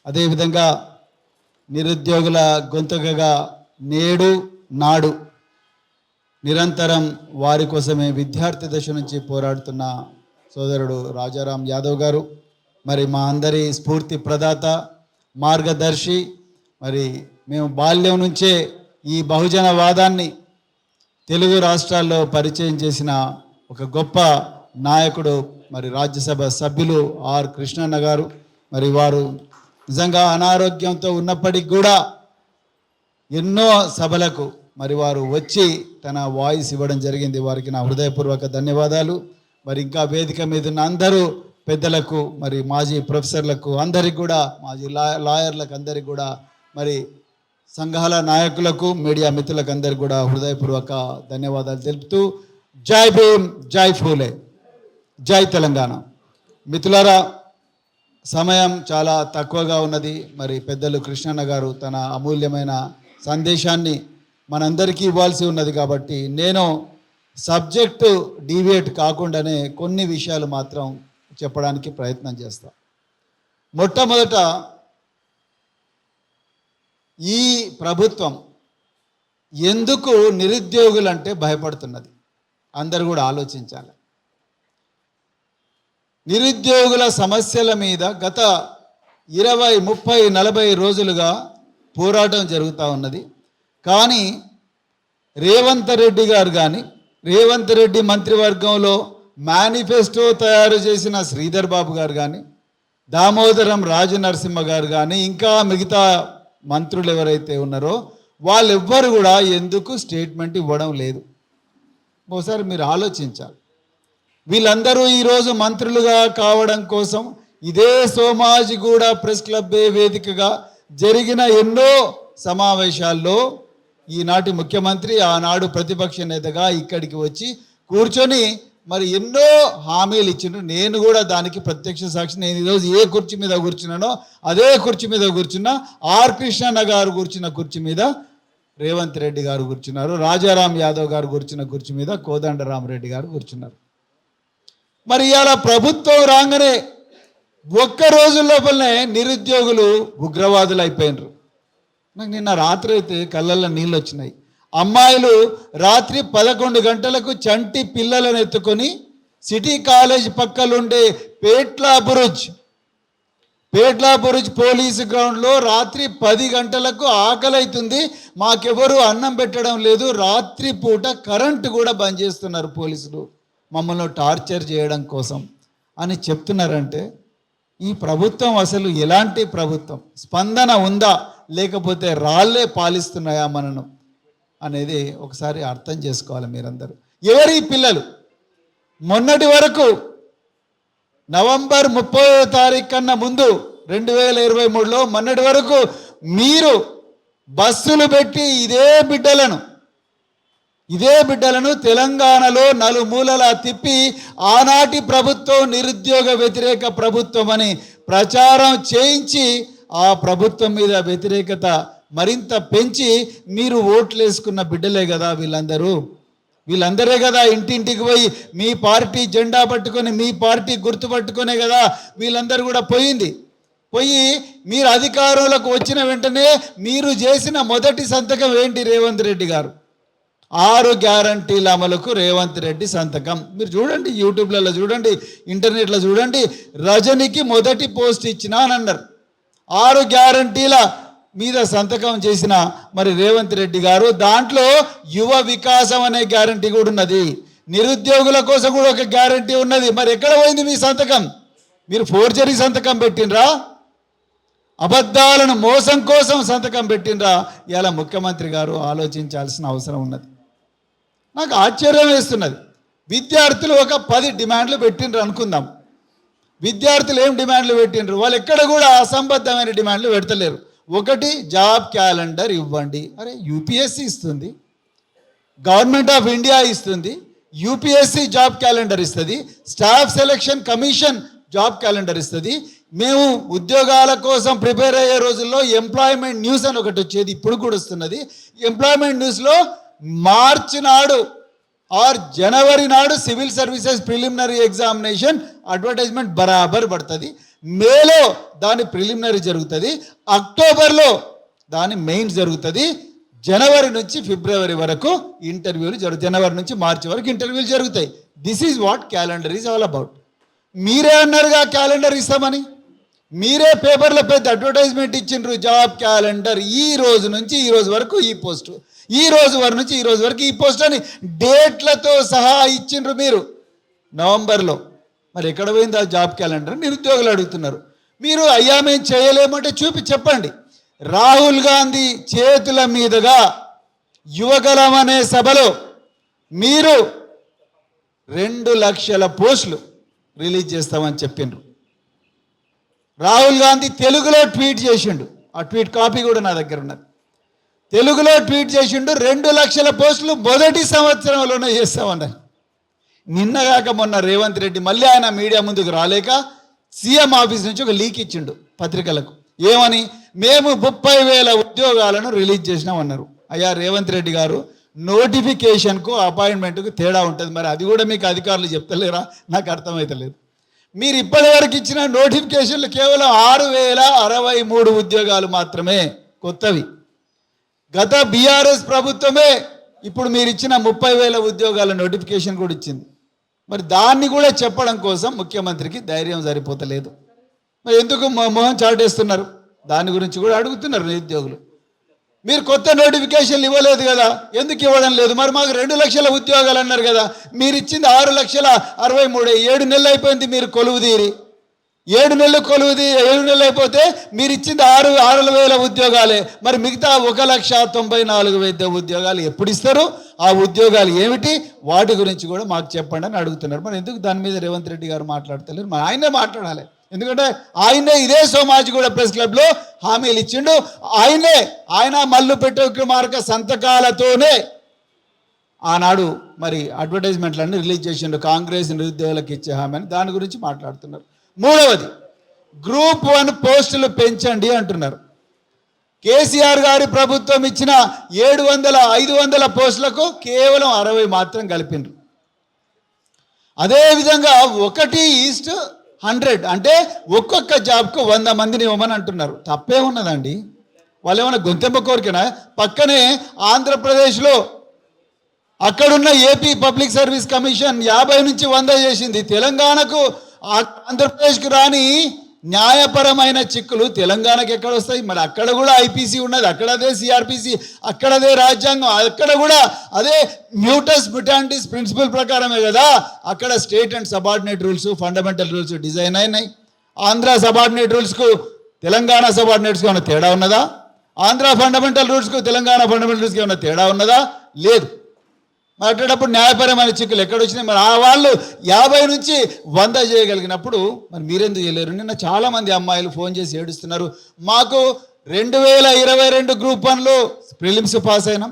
అదేవిధంగా నిరుద్యోగుల గొంతుకగా నేడు నాడు నిరంతరం వారి కోసమే విద్యార్థి దశ నుంచి పోరాడుతున్న సోదరుడు రాజారాం యాదవ్ గారు, మరి మా అందరి స్ఫూర్తి ప్రదాత, మార్గదర్శి. మరి మేము బాల్యం నుంచే ఈ బహుజన వాదాన్ని తెలుగు రాష్ట్రాల్లో పరిచయం చేసిన ఒక గొప్ప నాయకుడు మరి రాజ్యసభ సభ్యులు ఆర్ కృష్ణన్న గారు. మరి వారు నిజంగా అనారోగ్యంతో ఉన్నప్పటికీ కూడా ఎన్నో సభలకు మరి వారు వచ్చి తన వాయిస్ ఇవ్వడం జరిగింది. వారికి నా హృదయపూర్వక ధన్యవాదాలు. మరి ఇంకా వేదిక మీద ఉన్న అందరూ పెద్దలకు, మరి మాజీ ప్రొఫెసర్లకు అందరికి కూడా, మాజీ లాయర్లకు అందరికి కూడా, మరి సంఘాల నాయకులకు, మీడియా మిత్రులకు అందరికి కూడా హృదయపూర్వక ధన్యవాదాలు తెలుపుతూ జై భీమ్, జై ఫూలే, జై తెలంగాణ. మిత్రులారా, సమయం చాలా తక్కువగా ఉన్నది. మరి పెద్దలు కృష్ణన్న గారు తన అమూల్యమైన సందేశాన్ని మనందరికీ ఇవ్వాల్సి ఉన్నది కాబట్టి నేను సబ్జెక్టు డీవియేట్ కాకుండానే కొన్ని విషయాలు మాత్రం చెప్పడానికి ప్రయత్నం చేస్తాను. మొట్టమొదట, ఈ ప్రభుత్వం ఎందుకు నిరుద్యోగులంటే భయపడుతున్నది అందరూ కూడా ఆలోచించాలి. నిరుద్యోగుల సమస్యల మీద గత 20, 30, 40 రోజులుగా పోరాటం జరుగుతూ ఉన్నది. కానీ రేవంత్ రెడ్డి గారు కానీ, రేవంత్ రెడ్డి మంత్రివర్గంలో మేనిఫెస్టో తయారు చేసిన శ్రీధర్ బాబు గారు కానీ, దామోదరం రాజనరసింహ గారు కానీ, ఇంకా మిగతా మంత్రులు ఎవరైతే ఉన్నారో వాళ్ళెవ్వరు కూడా ఎందుకు స్టేట్మెంట్ ఇవ్వడం లేదు. ఒకసారి మీరు ఆలోచించాలి. వీళ్ళందరూ ఈరోజు మంత్రులుగా కావడం కోసం ఇదే సోమాజిగూడ ప్రెస్ క్లబ్ వేదికగా జరిగిన ఎన్నో సమావేశాల్లో ఈనాటి ముఖ్యమంత్రి, ఆనాడు ప్రతిపక్ష నేతగా ఇక్కడికి వచ్చి కూర్చొని మరి ఎన్నో హామీలు ఇచ్చిండ్రు. నేను కూడా దానికి ప్రత్యక్ష సాక్షి. నేను ఈరోజు ఏ కుర్చీ మీద కూర్చున్నానో అదే కుర్చీ మీద కూర్చున్నా. ఆర్ కృష్ణన్న గారు కూర్చున్న కుర్చీ మీద రేవంత్ రెడ్డి గారు కూర్చున్నారు. రాజారాం యాదవ్ గారు కూర్చున్న కుర్చీ మీద కోదండరామరెడ్డి గారు కూర్చున్నారు. మరి ఇవాళ ప్రభుత్వం రాగానే ఒక్క రోజు లోపలనే నిరుద్యోగులు ఉగ్రవాదులు అయిపోయినారు. నాకు నిన్న రాత్రి అయితే కళ్ళల్లో నీళ్ళు వచ్చినాయి. అమ్మాయిలు రాత్రి 11 గంటలకు చంటి పిల్లలను ఎత్తుకొని సిటీ కాలేజ్ పక్కలుండే పేట్లా బురుజ్ పోలీసు గ్రౌండ్లో రాత్రి 10 గంటలకు ఆకలి అవుతుంది, మాకెవరు అన్నం పెట్టడం లేదు, రాత్రి పూట కరెంటు కూడా బంద్ చేస్తున్నారు పోలీసులు మమ్మల్ని టార్చర్ చేయడం కోసం అని చెప్తున్నారంటే ఈ ప్రభుత్వం అసలు ఎలాంటి ప్రభుత్వం? స్పందన ఉందా, లేకపోతే రాళ్ళే పాలిస్తున్నాయా మనను అనేది ఒకసారి అర్థం చేసుకోవాలి మీరందరూ. ఎవరి పిల్లలు? మొన్నటి వరకు నవంబర్ 30వ తారీఖు కన్నా ముందు 2023లో మొన్నటి వరకు మీరు బస్సులు పెట్టి ఇదే బిడ్డలను తెలంగాణలో నలుమూలలా తిప్పి ఆనాటి ప్రభుత్వం నిరుద్యోగ వ్యతిరేక ప్రభుత్వం అని ప్రచారం చేయించి ఆ ప్రభుత్వం మీద వ్యతిరేకత మరింత పెంచి మీరు ఓట్లు వేసుకున్న బిడ్డలే కదా వీళ్ళందరే కదా ఇంటింటికి పోయి మీ పార్టీ జెండా పట్టుకొని, మీ పార్టీ గుర్తు పట్టుకునే కదా వీళ్ళందరూ కూడా పోయి మీరు అధికారంలోకి వచ్చిన వెంటనే మీరు చేసిన మొదటి సంతకం ఏంటి? రేవంత్ రెడ్డి గారు 6 గ్యారంటీల అమలుకు రేవంత్ రెడ్డి సంతకం. మీరు చూడండి, యూట్యూబ్లలో చూడండి, ఇంటర్నెట్లో చూడండి. రజనికి మొదటి పోస్ట్ ఇచ్చినా అని అన్నారు. 6 గ్యారంటీల మీద సంతకం చేసిన మరి రేవంత్ రెడ్డి గారు, దాంట్లో యువ వికాసం అనే గ్యారంటీ కూడా ఉన్నది, నిరుద్యోగుల కోసం కూడా ఒక గ్యారంటీ ఉన్నది. మరి ఎక్కడ పోయింది మీ సంతకం? మీరు ఫోర్జరీ సంతకం పెట్టినరా? అబద్ధాలను మోసం కోసం సంతకం పెట్టినరా? ఇలా ముఖ్యమంత్రి గారు ఆలోచించాల్సిన అవసరం ఉన్నది. నాకు ఆశ్చర్యం వేస్తున్నది. విద్యార్థులు ఒక 10 డిమాండ్లు పెట్టినరు అనుకుందాం. విద్యార్థులు ఏం డిమాండ్లు పెట్టినరు? వాళ్ళు ఎక్కడ కూడా అసంబద్ధమైన డిమాండ్లు పెడతలేరు. ఒకటి, జాబ్ క్యాలెండర్ ఇవ్వండి. అరే, యూపీఎస్సీ ఇస్తుంది, గవర్నమెంట్ ఆఫ్ ఇండియా ఇస్తుంది, యూపీఎస్సీ జాబ్ క్యాలెండర్ ఇస్తుంది, staff selection commission job calendar ఇస్తుంది. మేము ఉద్యోగాల కోసం ప్రిపేర్ అయ్యే రోజుల్లో ఎంప్లాయ్మెంట్ న్యూస్ అని ఒకటి వచ్చేది, ఇప్పుడు కూడా వస్తున్నది. ఎంప్లాయ్మెంట్ న్యూస్లో మార్చి నాడు ఆర్ జనవరి నాడు civil services preliminary examination advertisement బరాబర్ పడుతుంది. మేలో దాని ప్రిలిమినరీ జరుగుతుంది, అక్టోబర్లో దాని మెయిన్స్ జరుగుతుంది, జనవరి నుంచి ఫిబ్రవరి వరకు ఇంటర్వ్యూలు జరుగుతాయి, జనవరి నుంచి మార్చి వరకు ఇంటర్వ్యూలు జరుగుతాయి. This is what calendar is all about. మీరే అన్నారుగా క్యాలెండర్ ఇస్తామని, మీరే పేపర్లో పెద్ద అడ్వర్టైజ్మెంట్ ఇచ్చిండ్రు, జాబ్ క్యాలెండర్ ఈ రోజు నుంచి ఈ రోజు వరకు ఈ పోస్టు, ఈ రోజు వరకు నుంచి ఈ రోజు వరకు ఈ పోస్ట్ అని డేట్లతో సహా ఇచ్చిండ్రు మీరు నవంబర్లో. మరి ఎక్కడ పోయింది ఆ జాబ్ క్యాలెండర్? నిరుద్యోగులు అడుగుతున్నారు. మీరు అయ్యా మేము చేయలేమంటే చెప్పండి. రాహుల్ గాంధీ చేతుల మీదుగా యువగలం అనే సభలో మీరు 2 లక్షల పోస్టులు రిలీజ్ చేస్తామని చెప్పిండ్రు. రాహుల్ గాంధీ తెలుగులో ట్వీట్ చేసిండు, ఆ ట్వీట్ కాపీ కూడా నా దగ్గర ఉన్నది. తెలుగులో ట్వీట్ చేసిండు 2 లక్షల పోస్టులు మొదటి సంవత్సరంలోనే చేస్తామన్నారు. నిన్నగాక మొన్న రేవంత్ రెడ్డి మళ్ళీ ఆయన మీడియా ముందుకు రాలేక సీఎం ఆఫీస్ నుంచి ఒక లీక్ ఇచ్చిండు పత్రికలకు. ఏమని? మేము 30,000 ఉద్యోగాలను రిలీజ్ చేసినామన్నారు. అయ్యా రేవంత్ రెడ్డి గారు, నోటిఫికేషన్కు అపాయింట్మెంట్కు తేడా ఉంటుంది, మరి అది కూడా మీకు అధికారులు చెప్తలేరా? నాకు అర్థమవుతలేదు. మీరు ఇప్పటివరకు ఇచ్చిన నోటిఫికేషన్లు కేవలం 6,063 ఉద్యోగాలు మాత్రమే కొత్తవి. గత బీఆర్ఎస్ ప్రభుత్వమే ఇప్పుడు మీరు ఇచ్చిన 30,000 ఉద్యోగాల నోటిఫికేషన్ కూడా ఇచ్చింది. మరి దాన్ని కూడా చెప్పడం కోసం ముఖ్యమంత్రికి ధైర్యం సరిపోతలేదు. మరి ఎందుకు మొహం చాటేస్తున్నారు? దాని గురించి కూడా అడుగుతున్నారు నిరుద్యోగులు. మీరు కొత్త నోటిఫికేషన్లు ఇవ్వలేదు కదా, ఎందుకు ఇవ్వడం లేదు? మరి మాకు 2 లక్షల ఉద్యోగాలు అన్నారు కదా, మీరు ఇచ్చింది 6,63,000. 7 నెలలు అయిపోయింది మీరు కొలువు తీరి, 7 నెలలు అయిపోతే మీరు ఇచ్చింది 6,000 ఉద్యోగాలే. మరి మిగతా 1,94,000 ఉద్యోగాలు ఎప్పుడు ఇస్తారు? ఆ ఉద్యోగాలు ఏమిటి? వాటి గురించి కూడా మాకు చెప్పండి అని అడుగుతున్నారు. మరి ఎందుకు దాని మీద రేవంత్ రెడ్డి గారు మాట్లాడతలేరు? మరి ఆయనే మాట్లాడాలి. ఎందుకంటే ఆయనే ఇదే సోమాజిగూడ ప్రెస్ క్లబ్లో హామీలు ఇచ్చిండు. ఆయన మల్లుపెట్ట విక్రమార్క సంతకాలతోనే ఆనాడు మరి అడ్వర్టైజ్మెంట్లన్నీ రిలీజ్ చేసిండు, కాంగ్రెస్ నిరుద్యోగులకు ఇచ్చే హామీ అని. దాని గురించి మాట్లాడుతున్నారు. మూడవది, గ్రూప్ 1 పోస్టులు పెంచండి అంటున్నారు. కేసీఆర్ గారి ప్రభుత్వం ఇచ్చిన 500 పోస్టులకు కేవలం 60 మాత్రం కలిపిండ్రు. అదేవిధంగా 1:100 అంటే ఒక్కొక్క జాబ్కు 100 మందిని ఇవ్వమని అంటున్నారు. తప్పే ఉన్నదండి. వాళ్ళు ఏమైనా గొంతెంప కోరికనా? పక్కనే ఆంధ్రప్రదేశ్లో అక్కడున్న ఏపీ పబ్లిక్ సర్వీస్ కమిషన్ 50 నుంచి 100 చేసింది. తెలంగాణకు ఆంధ్రప్రదేశ్కి రాని న్యాయపరమైన చిక్కులు తెలంగాణకి ఎక్కడ వస్తాయి? మరి అక్కడ కూడా ఐపీసీ ఉన్నది, అక్కడదే సిఆర్పిసి, అక్కడదే రాజ్యాంగం, అక్కడ కూడా అదే మ్యూటస్ మ్యూటాంటిస్ ప్రిన్సిపల్ ప్రకారమే కదా అక్కడ state and subordinate rules, fundamental rules design అయినాయి. ఆంధ్ర సబార్డినేట్ రూల్స్కు తెలంగాణ సబార్డినేట్స్కి ఏమైనా తేడా ఉన్నదా? ఆంధ్ర ఫండమెంటల్ రూల్స్కు తెలంగాణ ఫండమెంటల్ రూల్స్కి ఏమైనా తేడా ఉన్నదా? లేదు. మాట్లాడేటప్పుడు న్యాయపరమైన చిక్కులు ఎక్కడ వచ్చినాయి? మరి ఆ వాళ్ళు 50 నుంచి 100 చేయగలిగినప్పుడు మరి మీరెందుకు చేయలేరు? నిన్న చాలామంది అమ్మాయిలు ఫోన్ చేసి ఏడుస్తున్నారు. మాకు 2022 గ్రూప్ 1లో ప్రిలిమ్స్ పాస్ అయినాం,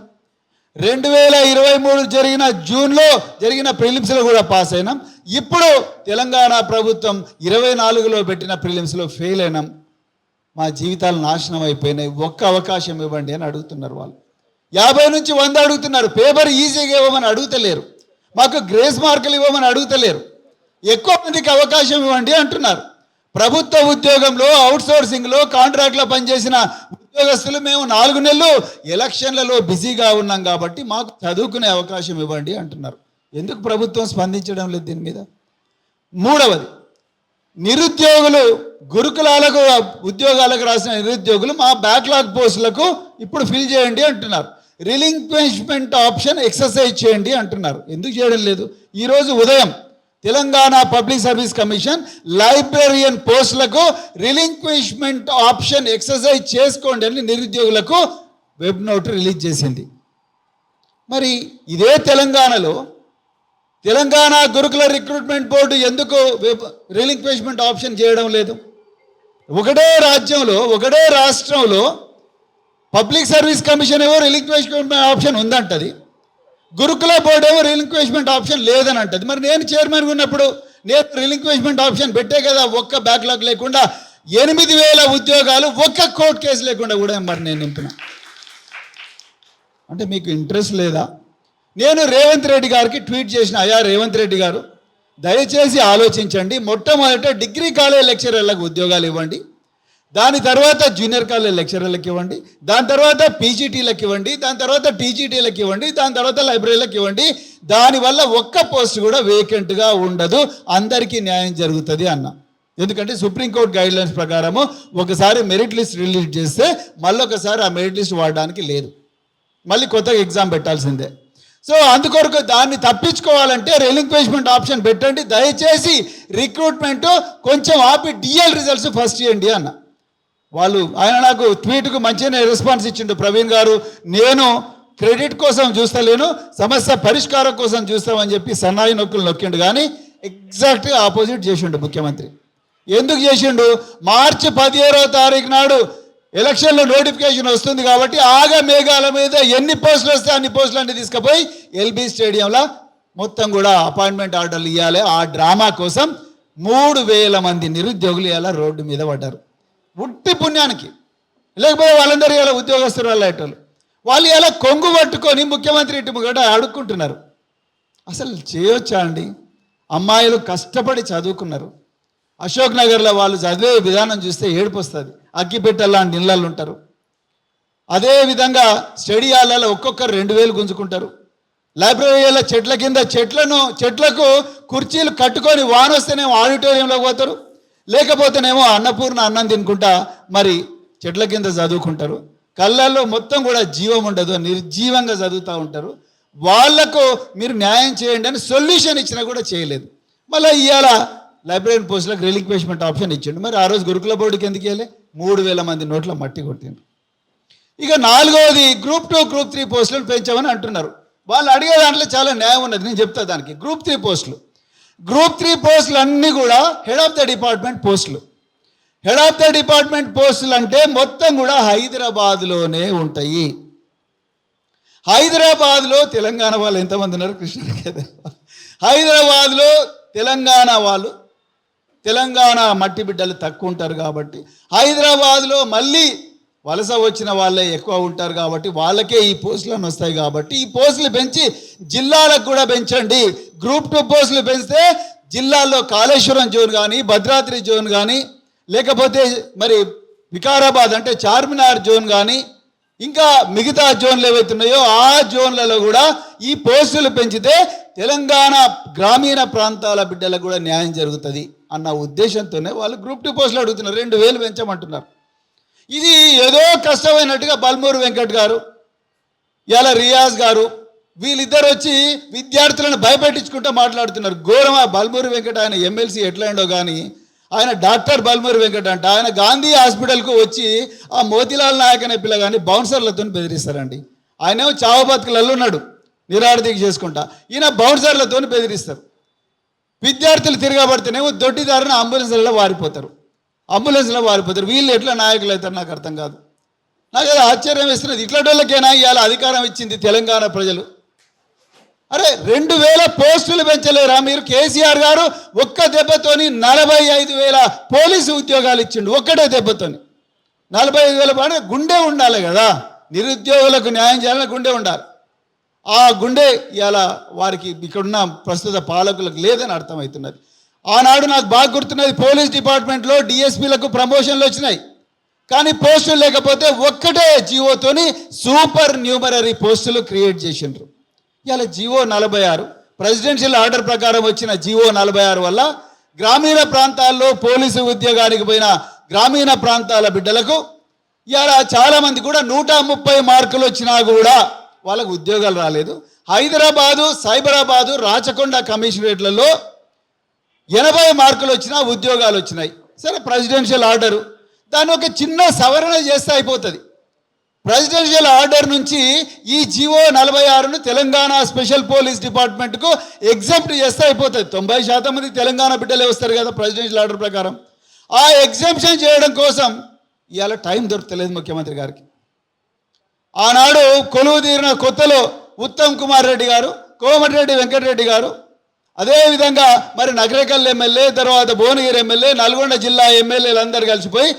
2023 జరిగిన జూన్లో జరిగిన ప్రిలిమ్స్లో కూడా పాస్ అయినాం, ఇప్పుడు తెలంగాణ ప్రభుత్వం 24లో పెట్టిన ప్రిలిమ్స్లో ఫెయిల్ అయినాం, మా జీవితాలు నాశనం అయిపోయినాయి, ఒక్క అవకాశం ఇవ్వండి అని అడుగుతున్నారు. వాళ్ళు 50 నుంచి 100 అడుగుతున్నారు. పేపర్ ఈజీగా ఇవ్వమని అడుగుతలేరు, మాకు గ్రేస్ మార్కులు ఇవ్వమని అడుగుతలేరు, ఎక్కువ మందికి అవకాశం ఇవ్వండి అంటున్నారు. ప్రభుత్వ ఉద్యోగంలో అవుట్సోర్సింగ్లో కాంట్రాక్ట్లో పనిచేసిన ఉద్యోగస్తులు మేము 4 నెలలు ఎలక్షన్లలో బిజీగా ఉన్నాం కాబట్టి మాకు చదువుకునే అవకాశం ఇవ్వండి అంటున్నారు. ఎందుకు ప్రభుత్వం స్పందించడం లేదు దీని మీద? మూడవది, నిరుద్యోగులు గురుకులాలకు ఉద్యోగాలకు రాసిన నిరుద్యోగులు మా బ్యాక్లాగ్ పోస్టులకు ఇప్పుడు ఫిల్ చేయండి అంటున్నారు. రిలింక్విష్మెంట్ ఆప్షన్ ఎక్సర్సైజ్ చేయండి అంటున్నారు. ఎందుకు చేయడం లేదు? ఈరోజు ఉదయం Telangana public service commission librarian పోస్టులకు రిలింక్విష్మెంట్ ఆప్షన్ ఎక్సర్సైజ్ చేసుకోండి అని నిరుద్యోగులకు వెబ్ నోట్ రిలీజ్ చేసింది. మరి ఇదే తెలంగాణలో తెలంగాణ గురుకుల రిక్రూట్మెంట్ బోర్డు ఎందుకు రిలింక్విష్మెంట్ ఆప్షన్ చేయడం లేదు? ఒకటే రాజ్యంలో ఒకటే రాష్ట్రంలో పబ్లిక్ సర్వీస్ కమిషన్ ఏమో రిలింక్విష్మెంట్ ఆప్షన్ ఉందంటది, గురుకుల బోర్డు ఏమో రిలింక్విష్మెంట్ ఆప్షన్ లేదని అంటది. మరి నేను చైర్మన్గా ఉన్నప్పుడు నేను రిలింక్విష్మెంట్ ఆప్షన్ పెట్టే కదా, ఒక్క బ్యాక్లాగ్ లేకుండా 8,000 ఉద్యోగాలు ఒక్క కోర్టు కేసు లేకుండా కూడా మరి నేను నింపిన. అంటే మీకు ఇంట్రెస్ట్ లేదా? నేను రేవంత్ రెడ్డి గారికి ట్వీట్ చేసిన, అయ్యా రేవంత్ రెడ్డి గారు, దయచేసి ఆలోచించండి. మొట్టమొదట డిగ్రీ కాలేజ్ లెక్చరర్లకు ఉద్యోగాలు ఇవ్వండి, దాని తర్వాత జూనియర్ కాలేజ్ లెక్చరర్లకు ఇవ్వండి, దాని తర్వాత పీజీటీలకు ఇవ్వండి, దాని తర్వాత టీజీటీలకు ఇవ్వండి, దాని తర్వాత లైబ్రరీలకు ఇవ్వండి. దానివల్ల ఒక్క పోస్ట్ కూడా వేకెంట్గా ఉండదు, అందరికీ న్యాయం జరుగుతుంది అన్న. ఎందుకంటే సుప్రీంకోర్టు గైడ్లైన్స్ ప్రకారము ఒకసారి మెరిట్ లిస్ట్ రిలీజ్ చేస్తే మళ్ళొకసారి ఆ మెరిట్ లిస్ట్ వాడడానికి లేదు, మళ్ళీ కొత్తగా ఎగ్జామ్ పెట్టాల్సిందే. సో అందుకొరకు దాన్ని తప్పించుకోవాలంటే రిలింక్వేజ్మెంట్ ఆప్షన్ పెట్టండి. దయచేసి రిక్రూట్మెంట్ కొంచెం ఆపి డిఎల్ రిజల్ట్స్ ఫస్ట్ ఇవ్వండి అన్న. ఆయన నాకు ట్వీట్కు మంచిగానే రెస్పాన్స్ ఇచ్చిండు, ప్రవీణ్ గారు నేను క్రెడిట్ కోసం చూస్తలేను, సమస్య పరిష్కారం కోసం చూస్తామని చెప్పి సన్నాయి నొక్కులు నొక్కిండు. కానీ ఎగ్జాక్ట్గా ఆపోజిట్ చేసిండు ముఖ్యమంత్రి. ఎందుకు చేసిండు? మార్చి 17వ తారీఖు నాడు ఎలక్షన్లో నోటిఫికేషన్ వస్తుంది కాబట్టి మేఘాల మీద ఎన్ని పోస్టులు వస్తే అన్ని పోస్టులు అన్ని తీసుకుపోయి ఎల్బీ స్టేడియంలో మొత్తం కూడా అపాయింట్మెంట్ ఆర్డర్లు ఇవ్వాలి. ఆ డ్రామా కోసం 3000 మంది నిరుద్యోగులు ఇలా రోడ్డు మీద పడ్డారు. ఉట్టి పుణ్యానికి, లేకపోతే వాళ్ళందరూ ఇలా ఉద్యోగస్తులు వాళ్ళేటోళ్ళు వాళ్ళు ఇలా కొంగు పట్టుకొని ముఖ్యమంత్రి ఇటు కూడా అడుక్కుంటున్నారు. అసలు చేయొచ్చా అండి? అమ్మాయిలు కష్టపడి చదువుకున్నారు. అశోక్ నగర్లో వాళ్ళు చదివే విధానం చూస్తే ఏడుపు వస్తుంది. అగ్గిపెట్టెల్లాంటి ఇళ్ళల్లో ఉంటారు. అదేవిధంగా స్టడీ హాల్లో ఒక్కొక్కరు 2000 గుంజుకుంటారు. లైబ్రరీలో చెట్ల కింద చెట్లకు కుర్చీలు కట్టుకొని వాన వస్తేనేమో ఆడిటోరియంలోకి పోతారు, లేకపోతేనేమో అన్నపూర్ణ అన్నం తినుకుంటా మరి చెట్ల కింద చదువుకుంటారు. కళ్ళల్లో మొత్తం కూడా జీవం ఉండదు, నిర్జీవంగా చదువుతూ ఉంటారు. వాళ్లకు మీరు న్యాయం చేయండి అని సొల్యూషన్ ఇచ్చినా కూడా చేయలేదు. మళ్ళీ ఇవాళ లైబ్రరీ పోస్టులకు రిలింక్వేజ్మెంట్ ఆప్షన్ ఇచ్చిండు. మరి ఆ రోజు గురుకుల బోర్డుకి ఎందుకు వెళ్ళే? 3000 మంది నోట్ల మట్టి కొట్టిండ్రు. ఇక 4వది గ్రూప్ 2 గ్రూప్ 3 పోస్టులను పెంచామని అంటున్నారు. వాళ్ళు అడిగే దాంట్లో చాలా న్యాయం ఉన్నది, నేను చెప్తా దానికి. గ్రూప్ 3 పోస్టులు అన్నీ కూడా హెడ్ ఆఫ్ ద డిపార్ట్మెంట్ పోస్టులు. హెడ్ ఆఫ్ ద డిపార్ట్మెంట్ పోస్టులు అంటే మొత్తం కూడా హైదరాబాద్లోనే ఉంటాయి. హైదరాబాద్లో తెలంగాణ వాళ్ళు ఎంతమంది ఉన్నారు? కృష్ణ హైదరాబాద్లో తెలంగాణ మట్టి బిడ్డలు తక్కువ ఉంటారు కాబట్టి హైదరాబాద్లో మళ్ళీ వలస వచ్చిన వాళ్ళే ఎక్కువ ఉంటారు కాబట్టి వాళ్ళకే ఈ పోస్టులను వస్తాయి. కాబట్టి ఈ పోస్టులు పెంచి జిల్లాలకు కూడా పెంచండి. గ్రూప్ 2 పోస్టులు పెంచితే జిల్లాల్లో కాళేశ్వరం జోన్ కానీ, భద్రాద్రి జోన్ కానీ, లేకపోతే మరి వికారాబాద్ అంటే చార్మినార్ జోన్ కానీ, ఇంకా మిగతా జోన్లు ఏవైతున్నాయో ఆ జోన్లలో కూడా ఈ పోస్టులు పెంచితే తెలంగాణ గ్రామీణ ప్రాంతాల బిడ్డలకు కూడా న్యాయం జరుగుతుంది అన్న ఉద్దేశంతోనే వాళ్ళు గ్రూప్ 2 పోస్టులు అడుగుతున్నారు. 2000 పెంచమంటున్నారు. ఇది ఏదో కష్టమైనట్టుగా బల్మూరు వెంకట్ గారు, ఇలా రియాజ్ గారు వీళ్ళిద్దరు వచ్చి విద్యార్థులను భయపెట్టించుకుంటూ మాట్లాడుతున్నారు. ఘోరమా బల్మూరు వెంకట్ ఆయన ఎమ్మెల్సీ ఎట్లయిండో కానీ ఆయన డాక్టర్ బల్మూరు వెంకట్ అంట. ఆయన గాంధీ హాస్పిటల్కు వచ్చి ఆ మోతీలాల్ నాయక్ అనే పిల్లగాని బౌన్సర్లతో బెదిరిస్తారండి. ఆయనేమో చావు బతుకులలో ఉన్నాడు నిరాడదీకి చేసుకుంటా, ఈయన బౌన్సర్లతో బెదిరిస్తారు. విద్యార్థులు తిరగబడితేనేమో దొడ్డిదారిన అంబులెన్స్లలో వారిపోతారు. వీళ్ళు ఎట్లా నాయకులు అవుతారు నాకు అర్థం కాదు. నాకు అది ఆశ్చర్యం వేస్తున్నది. ఇట్లాంటికైనా ఇవాళ అధికారం ఇచ్చింది తెలంగాణ ప్రజలు. అరే 2000 పోస్టులు పెంచలేరా మీరు? కేసీఆర్ గారు ఒక్క దెబ్బతోని 45,000 పోలీసు ఉద్యోగాలు ఇచ్చిండు. ఒక్కటే దెబ్బతోని 45,000 పాటు గుండె ఉండాలి కదా, నిరుద్యోగులకు న్యాయం చేయాలని గుండె ఉండాలి. ఆ గుండె ఇవాళ వారికి ఇక్కడున్న ప్రస్తుత పాలకులకు లేదని అర్థమవుతున్నది. ఆనాడు నాకు బాగా గుర్తున్నది, పోలీస్ డిపార్ట్మెంట్లో డిఎస్పీలకు ప్రమోషన్లు వచ్చినాయి, కానీ పోస్టులు లేకపోతే ఒక్కటే జీవోతోని సూపర్ న్యూమరరీ పోస్టులు క్రియేట్ చేసిండ్రు. ఇవాళ జీవో 46 ప్రెసిడెన్షియల్ ఆర్డర్ ప్రకారం వచ్చిన జీవో 46 వల్ల గ్రామీణ ప్రాంతాల్లో పోలీసు ఉద్యోగానికి పోయిన గ్రామీణ ప్రాంతాల బిడ్డలకు ఇవాళ చాలామంది కూడా 130 మార్కులు వచ్చినా కూడా వాళ్ళకు ఉద్యోగాలు రాలేదు. హైదరాబాదు, సైబరాబాదు, రాచకొండ కమిషనరేట్లలో 80 మార్కులు వచ్చినా ఉద్యోగాలు వచ్చినాయి. సరే ప్రెసిడెన్షియల్ ఆర్డరు, దాన్ని ఒక చిన్న సవరణ చేస్తే అయిపోతుంది. ప్రెసిడెన్షియల్ ఆర్డర్ నుంచి ఈ జీవో 46ను తెలంగాణ స్పెషల్ పోలీస్ డిపార్ట్మెంట్కు ఎగ్జెంప్ట్ చేస్తే అయిపోతుంది. 90% మంది తెలంగాణ బిడ్డలే వస్తారు కదా ప్రెసిడెన్షియల్ ఆర్డర్ ప్రకారం. ఆ ఎగ్జెంప్షన్ చేయడం కోసం ఇవాళ టైం దొరకలేదు ముఖ్యమంత్రి గారికి. ఆనాడు కొలువు తీరిన కొత్తలో ఉత్తమ్ కుమార్ రెడ్డి గారు, కోమటిరెడ్డి వెంకటరెడ్డి గారు, అదేవిధంగా మరి నగరేకల్ ఎమ్మెల్యే, తర్వాత భువనగిరి ఎమ్మెల్యే, నల్గొండ జిల్లా ఎమ్మెల్యేలు అందరు కలిసిపోయి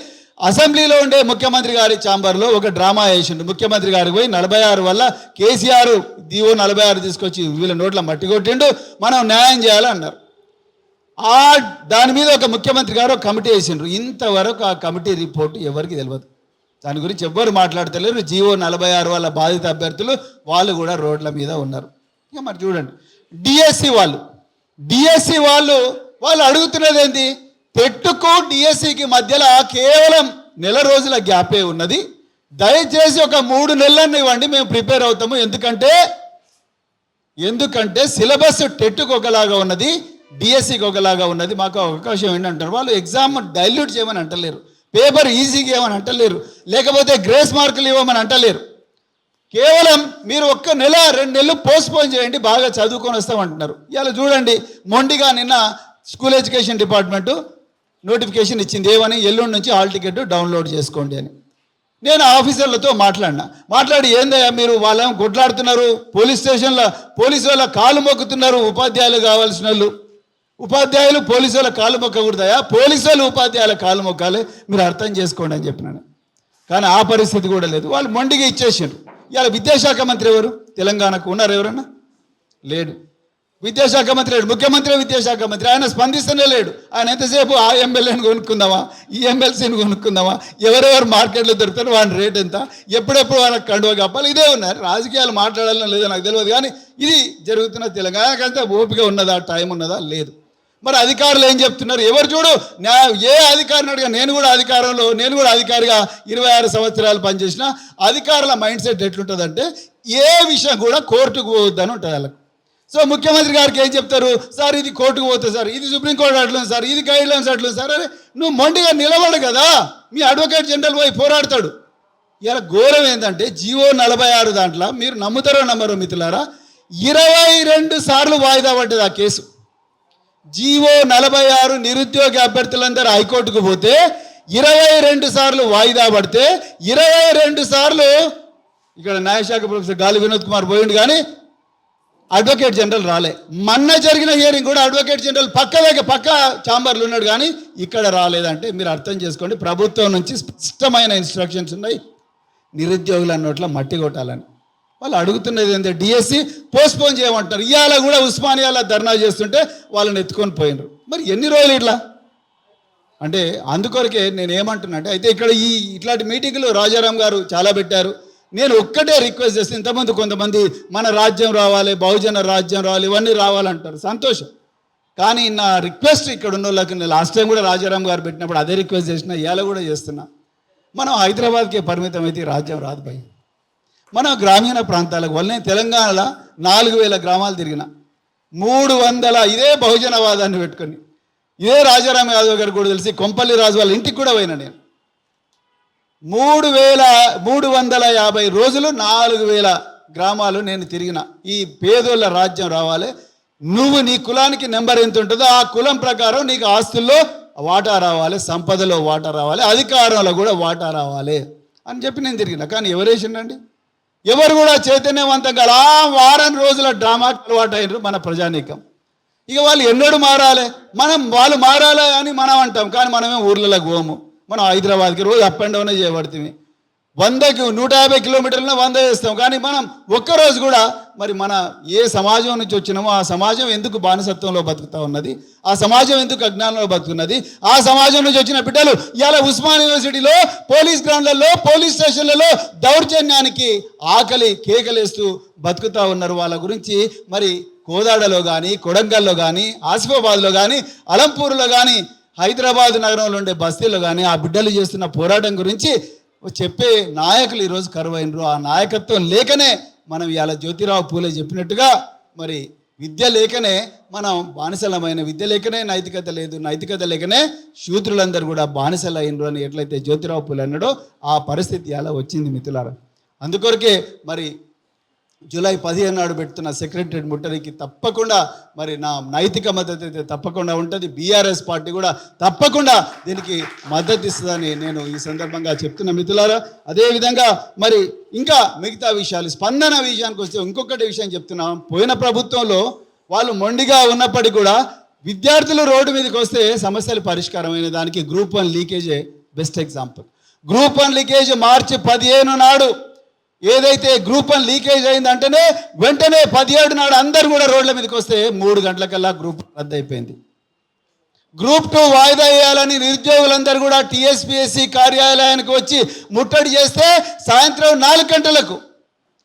అసెంబ్లీలో ఉండే ముఖ్యమంత్రి గారి ఛాంబర్లో ఒక డ్రామా వేసిండు. ముఖ్యమంత్రి గారికి పోయి 46 వల్ల కేసీఆర్ జీవో 46 తీసుకొచ్చి వీళ్ళ నోట్ల మట్టి కొట్టిండు, మనం న్యాయం చేయాలన్నారు. ఆ దాని మీద ఒక ముఖ్యమంత్రి గారు ఒక కమిటీ వేసిండ్రు. ఇంతవరకు ఆ కమిటీ రిపోర్ట్ ఎవరికి తెలియదు. దాని గురించి ఎవ్వరు మాట్లాడతలేరు. జీవో 46 వాళ్ళ బాధిత అభ్యర్థులు వాళ్ళు కూడా రోడ్ల మీద ఉన్నారు. ఇక మరి చూడండి, డిఎస్సి వాళ్ళు అడుగుతున్నది ఏంటి? టెట్కు డిఎస్సికి మధ్యలో కేవలం నెల రోజుల గ్యాపే ఉన్నది. దయచేసి ఒక 3 నెలలను ఇవ్వండి, మేము ప్రిపేర్ అవుతాము. ఎందుకంటే సిలబస్ టెట్కు ఒకలాగా ఉన్నది, డిఎస్సికి ఒకలాగా ఉన్నది. మాకు అవకాశం ఏంటంటారు. వాళ్ళు ఎగ్జామ్ డైల్యూట్ చేయమని అంటలేరు, పేపర్ ఈజీగా ఇవ్వమని అంటలేరు, లేకపోతే గ్రేస్ మార్కులు ఇవ్వమని అంటలేరు. కేవలం మీరు 1 నెల 2 నెలలు పోస్ట్పోన్ చేయండి, బాగా చదువుకొని వస్తామంటున్నారు. ఇలా చూడండి, మొండిగా నిన్న స్కూల్ ఎడ్యుకేషన్ డిపార్ట్మెంటు నోటిఫికేషన్ ఇచ్చింది. ఏమని? ఎల్లుండి నుంచి హాల్ టికెట్ డౌన్లోడ్ చేసుకోండి అని. నేను ఆఫీసర్లతో మాట్లాడి ఏందయ్యా మీరు వాళ్ళేమో కొట్లాడుతున్నారు, పోలీస్ స్టేషన్లో పోలీసు వాళ్ళ కాలు మొక్కుతున్నారు, ఉపాధ్యాయులు కావాల్సిన వాళ్ళు. ఉపాధ్యాయులు పోలీసు వాళ్ళ కాలు మొక్కకూడదయా, పోలీసు వాళ్ళు ఉపాధ్యాయుల కాలు మొక్కాలి, మీరు అర్థం చేసుకోండి అని చెప్పినాను. కానీ ఆ పరిస్థితి కూడా లేదు, వాళ్ళు మొండిగా ఇచ్చేసారు. ఇవాళ విద్యాశాఖ మంత్రి ఎవరు? తెలంగాణకు ఉన్నారు ఎవరన్నా? లేడు. విద్యాశాఖ మంత్రి లేడు, ముఖ్యమంత్రి విద్యాశాఖ మంత్రి. ఆయన స్పందిస్తూనే లేడు. ఆయన ఎంతసేపు ఆ ఎమ్మెల్యేని కొనుక్కుందామా, ఈ ఎమ్మెల్సీని కొనుక్కుందామా, ఎవరెవరు మార్కెట్లో దొరుకుతారు, వాని రేట్ ఎంత, ఎప్పుడెప్పుడు వాళ్ళకి కండువ కప్పాలి, ఇదే ఉన్నారు. రాజకీయాలు మాట్లాడాలని లేదో నాకు తెలియదు, కానీ ఇది జరుగుతున్న తెలంగాణకంతా ఓపిక ఉన్నదా, టైం ఉన్నదా? లేదు. మరి అధికారులు ఏం చెప్తున్నారు? ఎవరు చూడు, ఏ అధికారిని అడిగా, నేను కూడా అధికారిగా 26 సంవత్సరాలు పనిచేసిన అధికారుల మైండ్ సెట్ ఎట్లుంటుందంటే ఏ విషయం కూడా కోర్టుకు పోవద్దని ఉంటుంది వాళ్ళకు. సో ముఖ్యమంత్రి గారికి ఏం చెప్తారు? సార్ ఇది కోర్టుకు పోతుంది సార్, ఇది సుప్రీంకోర్టు అట్లుంది సార్, ఇది గైడ్ లైన్స్ అట్లుంది సార్. అరే నువ్వు మొండిగా నిలబడు కదా, మీ అడ్వకేట్ జనరల్ పోయి పోరాడతాడు. ఇలా ఘోరం ఏంటంటే జీవో 46 దాంట్లో మీరు నమ్ముతారో నమ్మరో మిత్రులారా, 22 సార్లు వాయిదా పడ్డది ఆ కేసు. జీవో 46 నిరుద్యోగ అభ్యర్థులందరూ హైకోర్టుకు పోతే 22 సార్లు వాయిదా పడితే 22 సార్లు ఇక్కడ న్యాయశాఖ ప్రొఫెసర్ గాలి వినోద్ కుమార్ పోయిండు, కానీ అడ్వకేట్ జనరల్ రాలే. మొన్న జరిగిన హియరింగ్ కూడా అడ్వకేట్ జనరల్ పక్క ఛాంబర్లు ఉన్నాడు, కానీ ఇక్కడ రాలేదంటే మీరు అర్థం చేసుకోండి, ప్రభుత్వం నుంచి స్పష్టమైన ఇన్స్ట్రక్షన్స్ ఉన్నాయి, నిరుద్యోగుల నోట్ల మట్టి కొట్టాలని. వాళ్ళు అడుగుతున్నది ఏంటంటే డిఎస్సి పోస్ట్పోన్ చేయమంటారు. ఇవాళ కూడా ఉస్మానియాలో ధర్నా చేస్తుంటే వాళ్ళని ఎత్తుకొని పోయినారు. మరి ఎన్ని రోజులు ఇట్లా అంటే? అందుకొరకే నేను ఏమంటున్నా అంటే, అయితే ఇక్కడ ఇట్లాంటి మీటింగ్లు రాజారాం గారు చాలా పెట్టారు. నేను ఒక్కటే రిక్వెస్ట్ చేస్తే, ఇంతమంది కొంతమంది మన రాజ్యం రావాలి, బహుజన రాజ్యం రావాలి, ఇవన్నీ రావాలంటారు, సంతోషం. కానీ నా రిక్వెస్ట్ ఇక్కడ ఉన్న వాళ్ళకి, నేను లాస్ట్ టైం కూడా రాజారాం గారు పెట్టినప్పుడు అదే రిక్వెస్ట్ చేసిన, ఇవాళ కూడా చేస్తున్నా. మనం హైదరాబాద్కే పరిమితం అయితే రాజ్యం రాదు భయ్. మనం గ్రామీణ ప్రాంతాలకు వల్ల నేను తెలంగాణలో 4000 గ్రామాలు తిరిగిన, 300 ఇదే బహుజనవాదాన్ని పెట్టుకొని, ఇదే రాజారాం యాదవ్ గారు కూడా తెలిసి కొంపల్లి రాజు వాళ్ళ ఇంటికి కూడా పోయినా నేను. 350 రోజులు 4000 గ్రామాలు నేను తిరిగిన. ఈ పేదోళ్ళ రాజ్యం రావాలి, నువ్వు నీ కులానికి నెంబర్ ఎంత ఉంటుందో ఆ కులం ప్రకారం నీకు ఆస్తుల్లో వాటా రావాలి, సంపదలో వాటా రావాలి, అధికారంలో కూడా వాటా రావాలి అని చెప్పి నేను తిరిగిన. కానీ ఎవరేసిండండి? ఎవరు కూడా చైతన్యవంతంగా వారం రోజుల డ్రామాకి అలవాటు అయినరు మన ప్రజానీకం. ఇక వాళ్ళు ఎన్నడూ మారాలి, వాళ్ళు మారాలి అని మనం అంటాం, కానీ మనమే ఊర్లలోకి పోము. మనం హైదరాబాద్కి రోజు అప్ అండ్ డౌనే చేయబడుతుంది. 150 కిలోమీటర్లను 100 చేస్తాం, కానీ మనం ఒక్కరోజు కూడా మరి మన ఏ సమాజం నుంచి వచ్చినామో ఆ సమాజం ఎందుకు బానిసత్వంలో బతుకుతూ ఉన్నది, ఆ సమాజం ఎందుకు అజ్ఞానంలో బతుకున్నది, ఆ సమాజం నుంచి వచ్చిన బిడ్డలు ఇవాళ ఉస్మాన్ యూనివర్సిటీలో పోలీస్ గ్రౌండ్లలో పోలీస్ స్టేషన్లలో దౌర్జన్యానికి ఆకలి కేకలేస్తూ బతుకుతూ ఉన్నారు. వాళ్ళ గురించి మరి కోదాడలో కానీ, కొడంగల్లో కానీ, ఆసిఫాబాద్లో కానీ, అలంపూర్లో కానీ, హైదరాబాద్ నగరంలో ఉండే బస్తీలో కానీ ఆ బిడ్డలు చేస్తున్న పోరాటం గురించి చెప్పే నాయకులు ఈరోజు కరువైనరు. ఆ నాయకత్వం లేకనే మనం ఇవాళ జ్యోతిరావు పూలే చెప్పినట్టుగా మరి విద్య లేకనే మనం బానిసలమైన, విద్య లేకనే నైతికత లేదు, నైతికత లేకనే శూద్రులందరూ కూడా బానిసలు అయినరు అని ఎట్లయితే జ్యోతిరావు పూలే అన్నాడో ఆ పరిస్థితి అలా వచ్చింది మిత్రులారా. అందుకొరకే మరి జూలై 15 నాడు పెడుతున్న సెక్రటరియట్ ముట్టడికి తప్పకుండా మరి నా నైతిక మద్దతు అయితే తప్పకుండా ఉంటుంది. బీఆర్ఎస్ పార్టీ కూడా తప్పకుండా దీనికి మద్దతు ఇస్తుందని నేను ఈ సందర్భంగా చెప్తున్న మిత్రులారా. అదేవిధంగా మరి ఇంకా మిగతా విషయాలు, స్పందన విషయానికి వస్తే ఇంకొకటి విషయం చెప్తున్నాం. పోయిన ప్రభుత్వంలో వాళ్ళు మొండిగా ఉన్నప్పటికీ కూడా విద్యార్థులు రోడ్డు మీదకి వస్తే సమస్యలు పరిష్కారమైన దానికి గ్రూప్ 1 లీకేజే బెస్ట్ ఎగ్జాంపుల్. గ్రూప్ 1 లీకేజ్ మార్చి 15 నాడు ఏదైతే గ్రూప్ 1 లీకేజ్ అయిందంటేనే వెంటనే 17 నాడు అందరూ కూడా రోడ్ల మీదకి వస్తే 3 గంటలకల్లా గ్రూప్ రద్దు అయిపోయింది. గ్రూప్ 2 వాయిదా వేయాలని నిరుద్యోగులందరూ కూడా టీఎస్పీఎస్సీ కార్యాలయానికి వచ్చి ముట్టడి చేస్తే సాయంత్రం 4 గంటలకు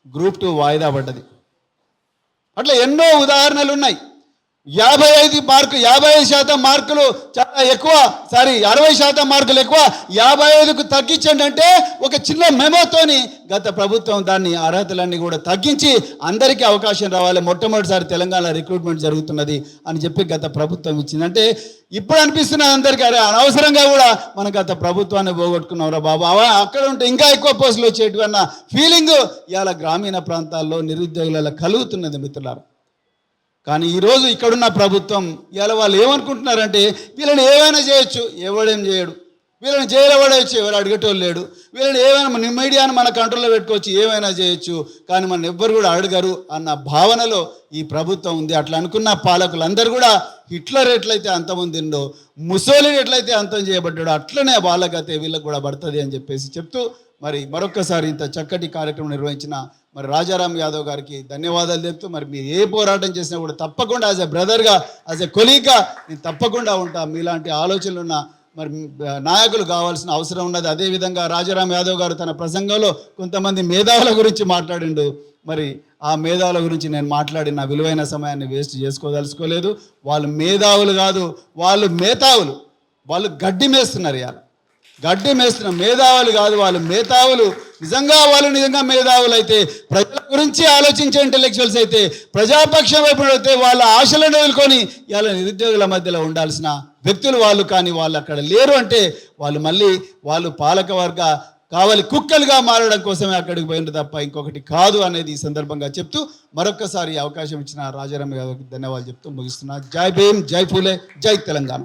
గ్రూప్ 2 వాయిదా పడ్డది. అట్లా ఎన్నో ఉదాహరణలు ఉన్నాయి. 55% మార్కులు చాలా ఎక్కువ, 60% మార్కులు ఎక్కువ, 55కు తగ్గించండి అంటే ఒక చిన్న మెమోతోని గత ప్రభుత్వం దాన్ని అర్హతలన్నీ కూడా తగ్గించి అందరికీ అవకాశం రావాలి, మొట్టమొదటిసారి తెలంగాణ రిక్రూట్మెంట్ జరుగుతున్నది అని చెప్పి గత ప్రభుత్వం ఇచ్చింది. అంటే ఇప్పుడు అనిపిస్తున్నది అందరికీ, అరే అనవసరంగా కూడా మనం గత ప్రభుత్వాన్ని పోగొట్టుకున్నాంరా బాబు, అక్కడ ఉంటే ఇంకా ఎక్కువ పోస్టులు వచ్చేటివన్న ఫీలింగ్ ఇవాళ గ్రామీణ ప్రాంతాల్లో నిరుద్యోగుల కలుగుతున్నది మిత్రులారా. కానీ ఈరోజు ఇక్కడున్న ప్రభుత్వం ఇవాళ వాళ్ళు ఏమనుకుంటున్నారంటే వీళ్ళని ఏమైనా చేయొచ్చు, ఎవడేం చేయడు, వీళ్ళని చేయలేవడవచ్చు, ఎవరు అడిగేటోళ్ళు లేడు, వీళ్ళని ఏమైనా మీడియాను మన కంట్రోల్లో పెట్టుకోవచ్చు, ఏమైనా చేయొచ్చు, కానీ మన ఎవ్వరు కూడా అడగరు అన్న భావనలో ఈ ప్రభుత్వం ఉంది. అట్లా అనుకున్న పాలకులందరూ కూడా హిట్లర్ ఎట్లయితే అంతమందిండో, ముసోలిని ఎట్లయితే అంతం చేయబడ్డాడో అట్లనే వాళ్ళకైతే వీళ్ళకి కూడా పడుతుంది అని చెప్పేసి చెప్తూ మరి మరొక్కసారి ఇంత చక్కటి కార్యక్రమం నిర్వహించిన మరి రాజారాం యాదవ్ గారికి ధన్యవాదాలు చెప్తూ, మరి మీరు ఏ పోరాటం చేసినా కూడా తప్పకుండా యాజ్ ఎ బ్రదర్గా, యాజ్ ఎ కొలీగ్గా నేను తప్పకుండా ఉంటా. మీలాంటి ఆలోచనలు ఉన్న మరి నాయకులు కావాల్సిన అవసరం ఉన్నది. అదేవిధంగా రాజారాం యాదవ్ గారు తన ప్రసంగంలో కొంతమంది మేధావుల గురించి మాట్లాడిండు. మరి ఆ మేధావుల గురించి నేను మాట్లాడి నా విలువైన సమయాన్ని వేస్ట్ చేసుకోదలుచుకోలేదు. వాళ్ళు మేధావులు కాదు, వాళ్ళు మేధావులు, వాళ్ళు గడ్డి మేస్తున్నారు. ఇవాళ గడ్డి మేస్తున్న మేధావులు కాదు, వాళ్ళు మేధావులు. నిజంగా మేధావులు అయితే, ప్రజల గురించి ఆలోచించే ఇంటెలెక్చువల్స్ అయితే, ప్రజాపక్షం వైపు అయితే వాళ్ళ ఆశలను వదులుకొని ఇలా నిరుద్యోగుల మధ్యలో ఉండాల్సిన వ్యక్తులు వాళ్ళు. కానీ వాళ్ళు అక్కడ లేరు అంటే వాళ్ళు పాలకవర్గ కావాలి కుక్కలుగా మారడం కోసమే అక్కడికి పోయింది తప్ప ఇంకొకటి కాదు అనేది ఈ సందర్భంగా చెప్తూ మరొక్కసారి అవకాశం ఇచ్చిన రాజారాం గారికి ధన్యవాదాలు చెప్తూ ముగిస్తున్నా. జై భీమ్, జై పూలే, జై తెలంగాణ.